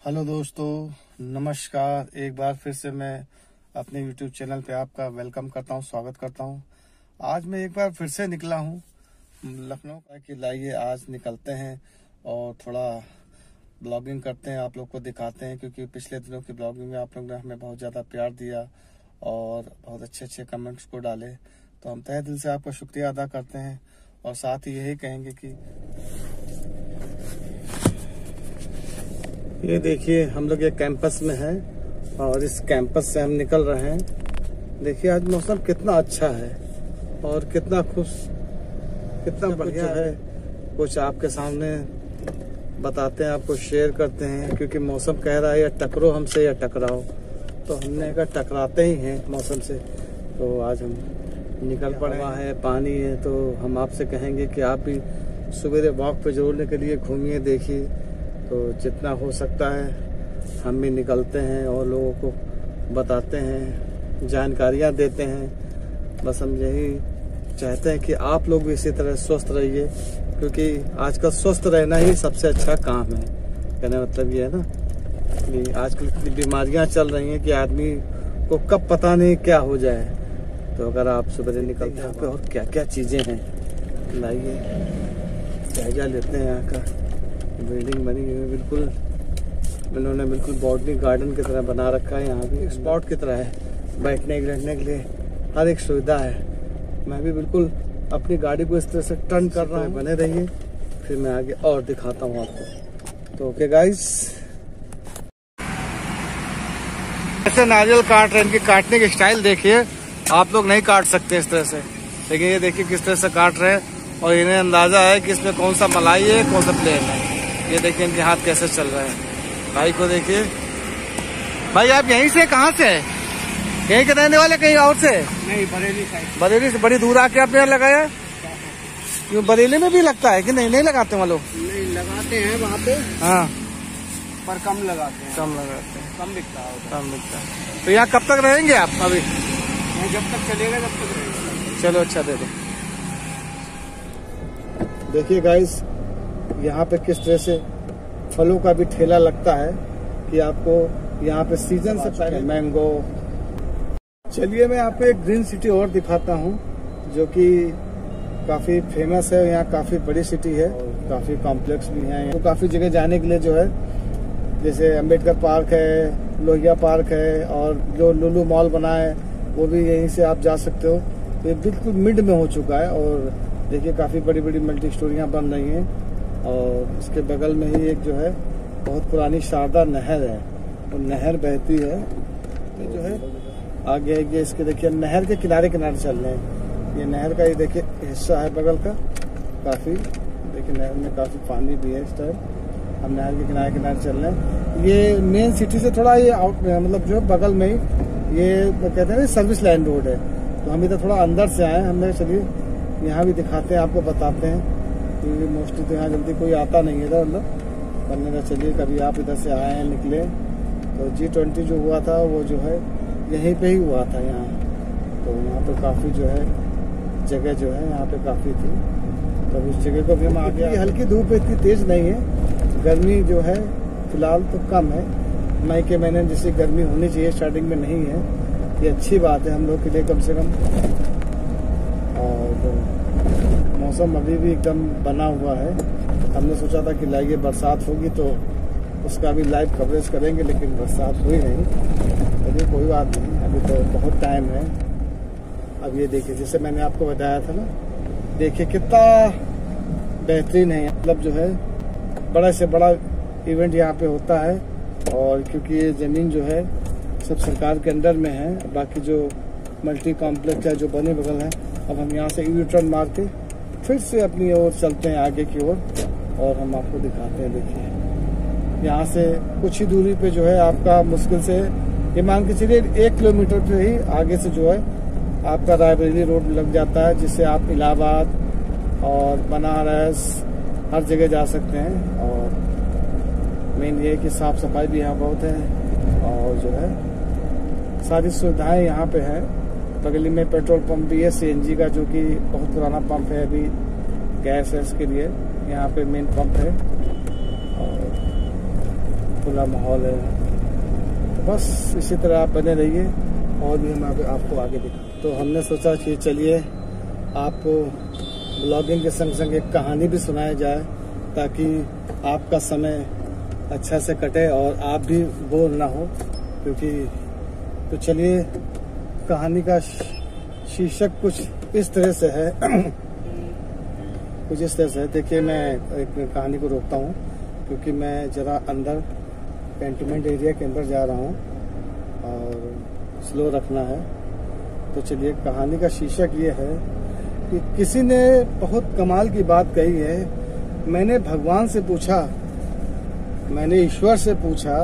Hello दोस्तों, नमस्कार। एक बार फिर से मैं अपने YouTube चैनल पे आपका वेलकम करता हूँ, स्वागत करता हूँ। आज मैं एक बार फिर से निकला हूँ लखनऊ का कि लाइए आज निकलते हैं और थोड़ा ब्लॉगिंग करते हैं, आप लोग को दिखाते हैं। क्योंकि पिछले दिनों की ब्लॉगिंग में आप लोग ने हमें बहुत ज़्यादा प्यार दिया और बहुत अच्छे अच्छे कमेंट्स को डाले, तो हम तहे दिल से आपका शुक्रिया अदा करते हैं। और साथ ही यही कहेंगे कि ये देखिए हम लोग ये कैंपस में हैं और इस कैंपस से हम निकल रहे हैं। देखिए आज मौसम कितना अच्छा है और कितना बढ़िया है। कुछ आपके सामने बताते हैं, आपको शेयर करते हैं। क्योंकि मौसम कह रहा है या टकरो हमसे या टकराओ, तो हमने कहा टकराते ही हैं मौसम से। तो आज हम निकल पड़े हैं, पानी है, तो हम आपसे कहेंगे कि आप भी सवेरे वॉक पे जोड़ने के लिए घूमिए, देखिए। तो जितना हो सकता है हम भी निकलते हैं और लोगों को बताते हैं, जानकारियाँ देते हैं। बस हम यही चाहते हैं कि आप लोग भी इसी तरह स्वस्थ रहिए, क्योंकि आजकल स्वस्थ रहना ही सबसे अच्छा काम है। कहने मतलब ये है ना कि आजकल इतनी बीमारियाँ चल रही हैं कि आदमी को कब पता नहीं क्या हो जाए। तो अगर आप सुबह निकलते हैं और क्या क्या चीज़ें हैं, लाइए जायजा लेते हैं। यहाँ का बिल्डिंग बनी हुई है, बिल्कुल इन्होंने बिल्कुल बॉटनी गार्डन की तरह बना रखा है। यहाँ भी स्पॉट की तरह है, बैठने के लिए हर एक सुविधा है। मैं भी बिल्कुल अपनी गाड़ी को इस तरह से टर्न कर रहा हूँ। बने रहिए, फिर मैं आगे और दिखाता हूँ आपको। तो ओके गाइस, ऐसे नारियल काट रहे हैं, इनकी काटने की स्टाइल देखिए। आप लोग नहीं काट सकते इस तरह से, लेकिन ये देखिए किस तरह से काट रहे हैं। और इन्हें अंदाजा है कि इसमें कौन सा मलाई है, कौन सा प्लेन है। ये देखिए इनके हाथ कैसे चल रहे हैं। भाई को देखिए। भाई आप यहीं से, कहाँ से है? यहीं के रहने वाले, कहीं और से? नहीं, बरेली साइड। बरेली से बड़ी दूर आके आपने लगाया? क्यों बरेली में भी लगता है कि नहीं? नहीं लगाते वहाँ लोग? नहीं लगाते हैं वहाँ पे, हाँ, पर कम लगाते हैं। कम लगाते हैं, कम बिकता है। कम बिकता है। तो यहाँ कब तक रहेंगे आप? अभी जब तक चलेगा तब तक रहेगा। चलो अच्छा दे दो। देखिए गाइस, यहाँ पे किस तरह से फलों का भी ठेला लगता है कि आपको यहाँ पे सीजन से पहले मैंगो। चलिए मैं आपको एक ग्रीन सिटी और दिखाता हूँ, जो कि काफी फेमस है। यहाँ काफी बड़ी सिटी है, काफी कॉम्प्लेक्स भी है। तो काफी जगह जाने के लिए जो है, जैसे अम्बेडकर पार्क है, लोहिया पार्क है, और जो लुलु मॉल बना है वो भी यहीं से आप जा सकते हो। तो ये बिल्कुल मिड में हो चुका है। और देखिए काफी बड़ी बड़ी मल्टी स्टोरियाँ बन रही हैं। और इसके बगल में ही एक जो है बहुत पुरानी शारदा नहर है, वो नहर बहती है। तो जो है आगे ये इसके देखिए नहर के किनारे किनारे चल रहे हैं। ये नहर का ही देखिए हिस्सा है बगल का। काफी देखिए नहर में काफी पानी भी है इस टाइम। हम नहर के किनारे किनारे चल रहे हैं। ये मेन सिटी से थोड़ा ये आउट मतलब जो है बगल में ही ये कहते हैं सर्विस लाइन रोड है। तो हम इधर थोड़ा अंदर से आए, हमने चलिए यहाँ भी दिखाते हैं, आपको बताते हैं। क्योंकि मोस्टली तो यहाँ जल्दी कोई आता नहीं है इधर, मतलब बनने का। चलिए कभी आप इधर से आए हैं, निकले। तो G20 जो हुआ था वो जो है यहीं पे ही हुआ था यहाँ। तो यहाँ पे काफ़ी जो है जगह जो है यहाँ पे काफ़ी थी। तो उस जगह को भी हम आगे। हल्की धूप इतनी तेज नहीं है, गर्मी जो है फिलहाल तो कम है। मई के महीने जैसी गर्मी होनी चाहिए स्टार्टिंग में नहीं है। ये अच्छी बात है हम लोग के लिए कम से कम। और मौसम अभी भी एकदम बना हुआ है। हमने सोचा था कि लाइए बरसात होगी तो उसका भी लाइव कवरेज करेंगे, लेकिन बरसात हुई नहीं। चलिए कोई बात नहीं, अभी तो बहुत टाइम है। अब ये देखिए, जैसे मैंने आपको बताया था ना, देखिए कितना बेहतरीन है। मतलब जो है बड़ा से बड़ा इवेंट यहाँ पे होता है। और क्योंकि ये जमीन जो है सब सरकार के अंडर में है, बाकी जो मल्टी कॉम्प्लेक्स है जो बने बगल है। अब हम यहाँ से यू टर्न मार के फिर से अपनी ओर चलते हैं आगे की ओर, और हम आपको दिखाते हैं। देखिए यहाँ से कुछ ही दूरी पे जो है आपका मुश्किल से ये मान के चलिए 1 किलोमीटर पे ही आगे से जो है आपका रायबरेली रोड लग जाता है, जिससे आप इलाहाबाद और बनारस हर जगह जा सकते हैं। और मेन ये है कि साफ सफाई भी यहाँ बहुत है, और जो है सारी सुविधाएं यहाँ पे है। बगल में पेट्रोल पंप भी है CNG का, जो कि बहुत पुराना पंप है। अभी गैस है इसके लिए यहाँ पे मेन पंप है। और खुला माहौल है। तो बस इसी तरह आप बने रहिए और भी हम आपको आगे दिखा। तो हमने सोचा कि चलिए आपको ब्लॉगिंग के संग संग एक कहानी भी सुनाया जाए ताकि आपका समय अच्छा से कटे और आप भी बोर ना हो। क्योंकि तो चलिए कहानी का शीर्षक कुछ इस तरह से है कुछ इस तरह से है। देखिए मैं एक कहानी को रोकता हूँ क्योंकि मैं जरा अंदर कैंटोनमेंट एरिया के अंदर जा रहा हूँ और स्लो रखना है। तो चलिए कहानी का शीर्षक ये है कि किसी ने बहुत कमाल की बात कही है। मैंने भगवान से पूछा, मैंने ईश्वर से पूछा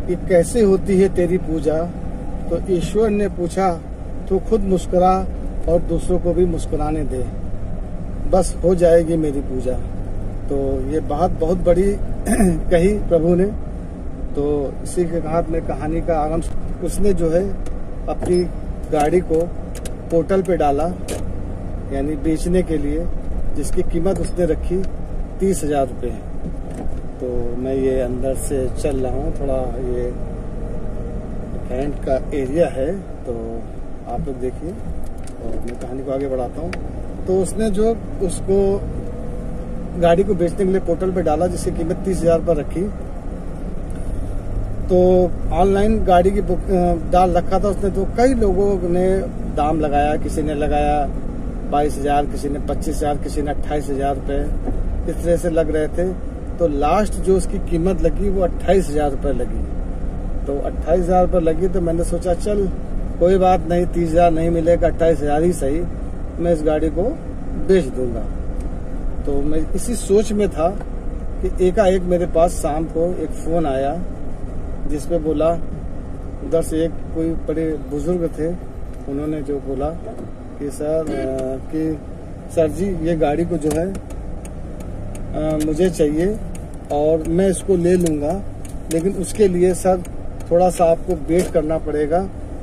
कि कैसे होती है तेरी पूजा। तो ईश्वर ने पूछा तो खुद मुस्कुरा और दूसरों को भी मुस्कुराने दे, बस हो जाएगी मेरी पूजा। तो ये बात बहुत बड़ी कही प्रभु ने। तो इसी के साथ में कहानी का आरंभ। उसने जो है अपनी गाड़ी को पोर्टल पे डाला, यानी बेचने के लिए, जिसकी कीमत उसने रखी 30,000 रुपये। तो मैं ये अंदर से चल रहा हूँ, थोड़ा ये कैंट का एरिया है तो आप लोग देखिए और मैं कहानी को आगे बढ़ाता हूँ। तो उसने जो उसको गाड़ी को बेचने के लिए पोर्टल पे डाला जिसकी कीमत 30,000 पर रखी। तो ऑनलाइन गाड़ी की बुक डाल रखा था उसने। तो कई लोगों ने दाम लगाया, किसी ने लगाया 22,000, किसी ने 25,000, किसी ने 28,000 रुपये, इस तरह से लग रहे थे। तो लास्ट जो उसकी कीमत लगी वो 28,000 रुपये लगी। तो 28,000 रुपये लगी तो मैंने सोचा चल कोई बात नहीं, 30,000 नहीं मिलेगा, 28,000 ही सही, मैं इस गाड़ी को बेच दूंगा। तो मैं इसी सोच में था कि एकाएक मेरे पास शाम को एक फोन आया जिसपे बोला, उधर से एक कोई बड़े बुजुर्ग थे, उन्होंने जो बोला कि सर जी ये गाड़ी को जो है मुझे चाहिए और मैं इसको ले लूंगा, लेकिन उसके लिए सर थोड़ा सा आपको वेट करना पड़ेगा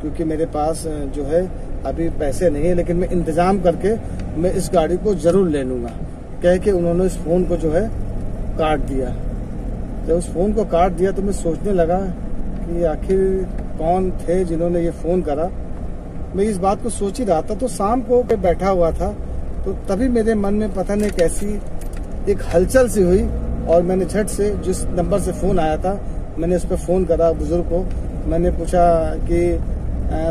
क्योंकि मेरे पास जो है अभी पैसे नहीं है, लेकिन मैं इंतजाम करके मैं इस गाड़ी को जरूर ले लूंगा। कह के उन्होंने इस फोन को जो है काट दिया। जब उस फोन को काट दिया तो मैं सोचने लगा कि आखिर कौन थे जिन्होंने ये फोन करा। मैं इस बात को सोच ही रहा था। तो शाम को बैठा हुआ था तो तभी मेरे मन में पता नहीं कैसी एक हलचल सी हुई और मैंने झट से जिस नंबर से फोन आया था मैंने उस पर फोन करा बुजुर्ग को। मैंने पूछा कि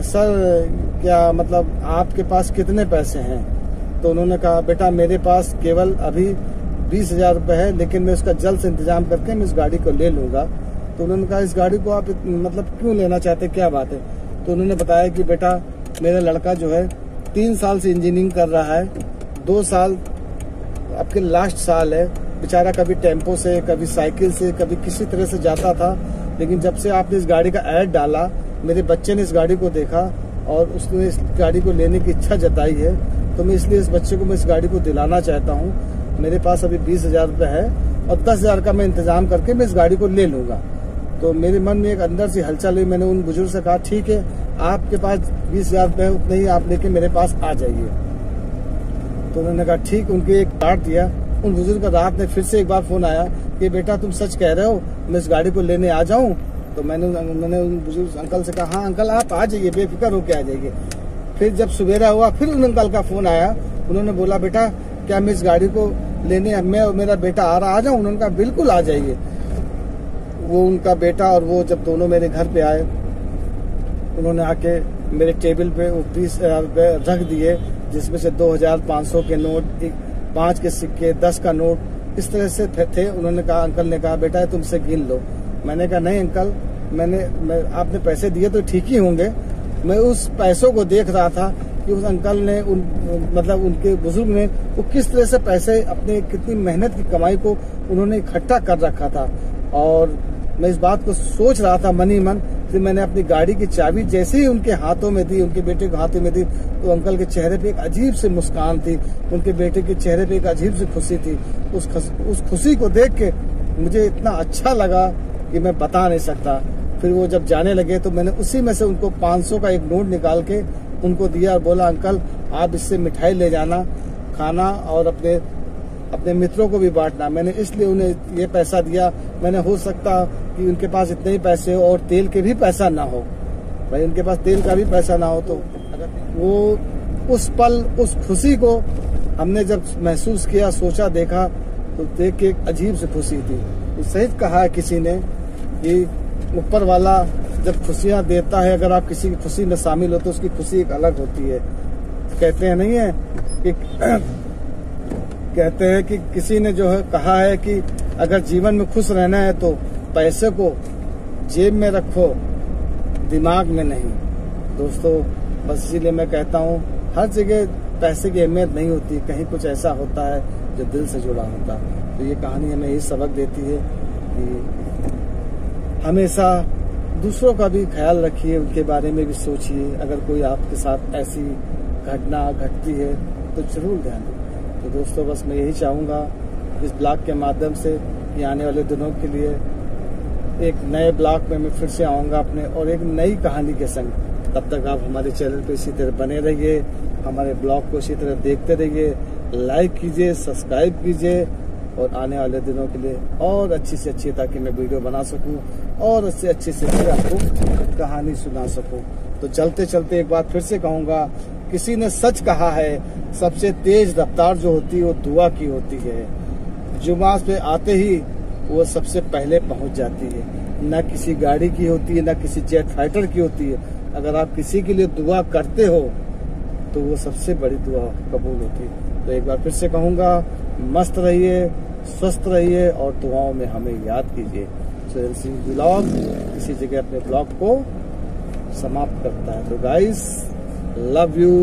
सर क्या मतलब आपके पास कितने पैसे हैं। तो उन्होंने कहा बेटा मेरे पास केवल अभी 20,000 रुपये है, लेकिन मैं उसका जल्द से इंतजाम करके मैं इस गाड़ी को ले लूंगा। तो उन्होंने कहा इस गाड़ी को आप मतलब क्यों लेना चाहते, क्या बात है। तो उन्होंने बताया कि बेटा मेरा लड़का जो है 3 साल से इंजीनियरिंग कर रहा है, 2 साल आपके लास्ट साल है, बेचारा कभी टेम्पो से, कभी साइकिल से, कभी किसी तरह से जाता था, लेकिन जब से आपने इस गाड़ी का ऐड डाला मेरे बच्चे ने इस गाड़ी को देखा और उसने इस गाड़ी को लेने की इच्छा जताई है। तो मैं इसलिए इस बच्चे को मैं इस गाड़ी को दिलाना चाहता हूँ। मेरे पास अभी 20,000 रुपये है और 10,000 का मैं इंतजाम करके मैं इस गाड़ी को ले लूंगा। तो मेरे मन में एक अंदर से हलचल हुई। मैंने उन बुजुर्ग से कहा ठीक है आपके पास 20,000 रुपये है, उतने ही आप लेके मेरे पास आ जाइए। तो उन्होंने कहा ठीक, उनके एक काट दिया। उन बुजुर्ग का रात में फिर से एक बार फोन आया कि बेटा तुम सच कह रहे हो, मैं इस गाड़ी को लेने आ जाऊं। तो मैंने उन बुजुर्ग अंकल से कहा हाँ अंकल आप आ जाइए, बेफिक्र होके आ जाइए। फिर जब सवेरा हुआ फिर उन अंकल का फोन आया, उन्होंने बोला बेटा क्या मैं इस गाड़ी को लेने मैं और मेरा बेटा आ जाऊं। उन्होंने कहा बिल्कुल आ जाइए। वो उनका बेटा और वो जब दोनों मेरे घर पे आए, उन्होंने आके मेरे टेबल पे वो 20,000 रुपये रख दिए, जिसमें से 2,500 के नोट, 5 के सिक्के, 10 का नोट, इस तरह से थे। उन्होंने कहा अंकल ने कहा बेटा तुमसे गिन लो। मैंने कहा नहीं अंकल, आपने पैसे दिए तो ठीक ही होंगे। मैं उस पैसों को देख रहा था कि उस अंकल ने मतलब उनके बुजुर्ग ने वो किस तरह से पैसे अपने कितनी मेहनत की कमाई को उन्होंने इकट्ठा कर रखा था। और मैं इस बात को सोच रहा था मन ही मन कि मैंने अपनी गाड़ी की चाबी जैसे ही उनके हाथों में दी, उनके बेटे के हाथों में दी, तो अंकल के चेहरे पे एक अजीब सी मुस्कान थी, उनके बेटे के चेहरे पे एक अजीब सी खुशी थी। उस खुशी को देख के मुझे इतना अच्छा लगा कि मैं बता नहीं सकता। फिर वो जब जाने लगे तो मैंने उसी में से उनको 500 का एक नोट निकाल के उनको दिया और बोला अंकल आप इससे मिठाई ले जाना, खाना और अपने अपने मित्रों को भी बांटना। मैंने इसलिए उन्हें ये पैसा दिया, मैंने हो सकता कि उनके पास इतने ही पैसे हो और तेल के भी पैसा ना हो, भाई उनके पास तेल का भी पैसा ना हो, तो वो उस पल उस खुशी को हमने जब महसूस किया, सोचा, देखा, तो देख के एक अजीब सी खुशी थी। तो सही कहा है किसी ने कि ऊपर वाला जब खुशियां देता है, अगर आप किसी की खुशी में शामिल हो तो उसकी खुशी एक अलग होती है। कहते हैं नहीं है कि कहते हैं कि किसी ने जो है कहा है कि अगर जीवन में खुश रहना है तो पैसे को जेब में रखो, दिमाग में नहीं। दोस्तों बस इसीलिए मैं कहता हूँ हर जगह पैसे की अहमियत नहीं होती, कहीं कुछ ऐसा होता है जो दिल से जुड़ा होता है। तो ये कहानी हमें यही सबक देती है कि हमेशा दूसरों का भी ख्याल रखिए, उनके बारे में भी सोचिए। अगर कोई आपके साथ ऐसी घटना घटती है तो जरूर ध्यान दें। तो दोस्तों बस मैं यही चाहूँगा इस ब्लॉग के माध्यम से कि आने वाले दिनों के लिए एक नए ब्लॉग में मैं फिर से आऊँगा अपने और एक नई कहानी के संग। तब तक आप हमारे चैनल पे इसी तरह बने रहिए, हमारे ब्लॉग को इसी तरह देखते रहिए, लाइक कीजिए, सब्सक्राइब कीजिए और आने वाले दिनों के लिए और अच्छी से अच्छी, ताकि मैं वीडियो बना सकूं और अच्छी से अच्छी आपको कहानी सुना सकूं। तो चलते चलते एक बात फिर से कहूँगा, किसी ने सच कहा है, सबसे तेज रफ्तार जो होती है वो दुआ की होती है। जुमा पे आते ही वो सबसे पहले पहुंच जाती है, न किसी गाड़ी की होती है, न किसी जेट फाइटर की होती है। अगर आप किसी के लिए दुआ करते हो तो वो सबसे बड़ी दुआ कबूल होती है। तो एक बार फिर से कहूँगा, मस्त रहिए, स्वस्थ रहिए और दुआओं में हमें याद कीजिए। तो ब्लॉग किसी जगह अपने ब्लॉग को समाप्त करता है। तो गाइस, लव यू।